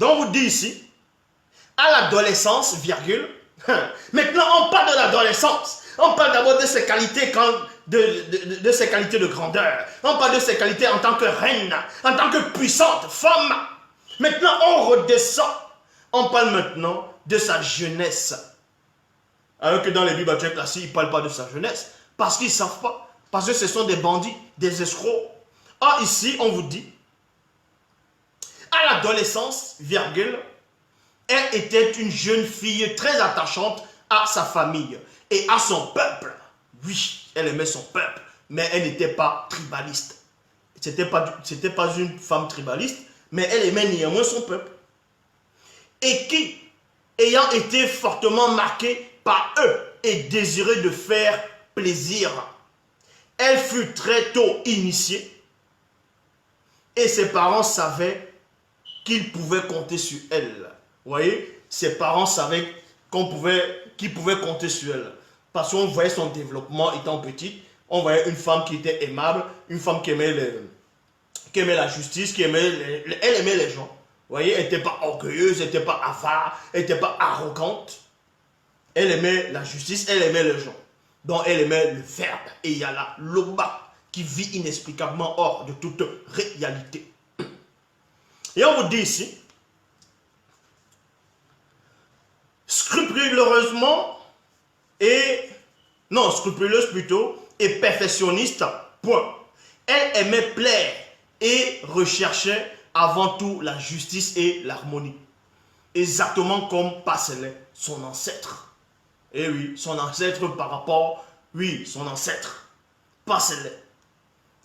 Donc on vous dit ici, à l'adolescence, virgule, maintenant on parle de l'adolescence, on parle d'abord de ses qualités de ses qualités de grandeur, on parle de ses qualités en tant que reine, en tant que puissante femme. Maintenant on redescend, on parle maintenant de sa jeunesse. Alors que dans les Bibles classiques, ils ne parlent pas de sa jeunesse, parce qu'ils ne savent pas, parce que ce sont des bandits, des escrocs. Or ici on vous dit, à l'adolescence, virgule, elle était une jeune fille très attachante à sa famille et à son peuple. Oui, elle aimait son peuple, mais elle n'était pas tribaliste. C'était pas une femme tribaliste, mais elle aimait néanmoins son peuple. Et qui, ayant été fortement marquée par eux et désirée de faire plaisir, elle fut très tôt initiée et ses parents savaient qu'ils pouvaient compter sur elle. Vous voyez, ses parents savaient qu'ils pouvaient compter sur elle. Parce qu'on voyait son développement étant petite. On voyait une femme qui était aimable, une femme qui aimait la justice, elle aimait les gens. Vous voyez, elle n'était pas orgueilleuse, elle n'était pas avare, elle n'était pas arrogante. Elle aimait la justice, elle aimait les gens. Donc elle aimait le verbe. Et il y a là l'Oba qui vit inexplicablement hors de toute réalité. Et on vous dit ici, scrupuleusement scrupuleuse plutôt, et perfectionniste, point. Elle aimait plaire et recherchait avant tout la justice et l'harmonie. Exactement comme Passelet, son ancêtre. Et oui, son ancêtre par rapport, son ancêtre, Passelet.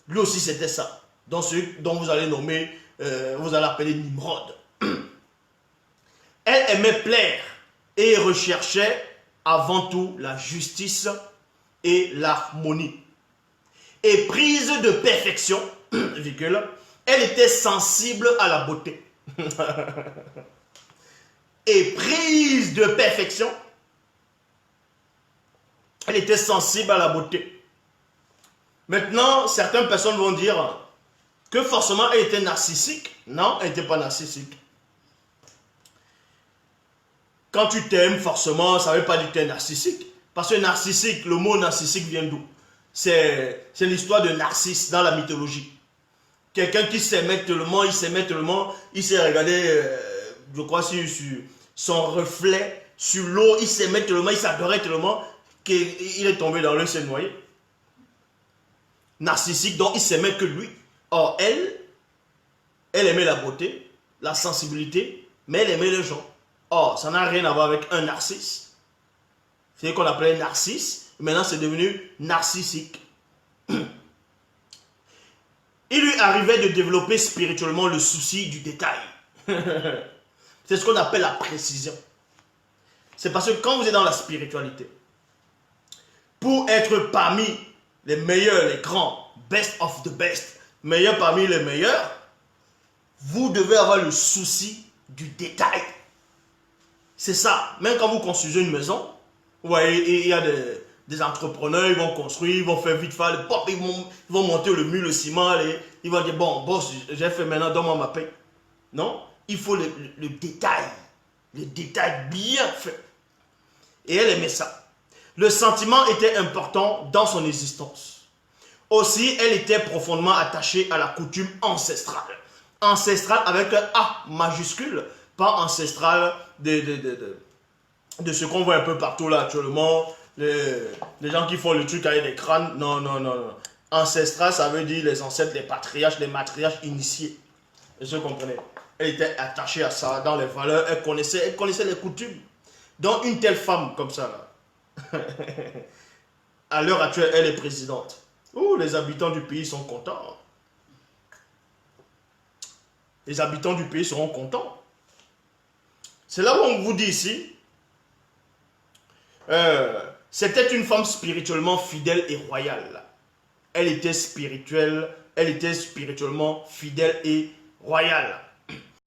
Lui aussi c'était ça. Dans ce dont vous allez nommer, vous allez appeler Nimrod. Elle aimait plaire et recherchait avant tout la justice et l'harmonie. Et prise de perfection, elle était sensible à la beauté. Et prise de perfection, elle était sensible à la beauté. Maintenant, certaines personnes vont dire que forcément elle était narcissique. Non, elle n'était pas narcissique. Quand tu t'aimes, forcément, ça ne veut pas dire que tu es narcissique. Parce que narcissique, le mot narcissique vient d'où? C'est l'histoire de Narcisse dans la mythologie. Quelqu'un qui s'aimait tellement, il s'est regardé, je crois, sur son reflet, sur l'eau, il s'aimait tellement, il s'adorait tellement, qu'il est tombé dans l'eau, il s'est noyé. Narcissique, donc il s'aimait que lui. Or, elle aimait la beauté, la sensibilité, mais elle aimait les gens. Or, ça n'a rien à voir avec un narcisse. C'est ce qu'on appelait narcisse. Maintenant, c'est devenu narcissique. Il lui arrivait de développer spirituellement le souci du détail. C'est ce qu'on appelle la précision. C'est parce que quand vous êtes dans la spiritualité, pour être parmi les meilleurs, les grands, best of the best, meilleurs parmi les meilleurs, vous devez avoir le souci du détail. C'est ça. Même quand vous construisez une maison, vous voyez, il y a des entrepreneurs, ils vont construire, ils vont faire vite faire, ils vont monter le mur, le ciment, ils vont dire, bon, boss, j'ai fait maintenant, donne-moi ma paix. Non, il faut le détail bien fait. Et elle aimait ça. Le sentiment était important dans son existence. Aussi, elle était profondément attachée à la coutume ancestrale. Ancestrale avec un A majuscule, pas ancestrale de ce qu'on voit un peu partout là actuellement, les gens qui font le truc avec des crânes. Non. Ancestral, ça veut dire les ancêtres, les patriarches, les matriarches initiés. Est-ce que vous comprenez? Elle était attachée à ça, dans les valeurs, elle connaissait les coutumes. Donc une telle femme comme ça, là, à l'heure actuelle, elle est présidente. Les habitants du pays sont contents. Les habitants du pays seront contents. C'est là où on vous dit ici, c'était une femme spirituellement fidèle et royale. Elle était spirituellement fidèle et royale.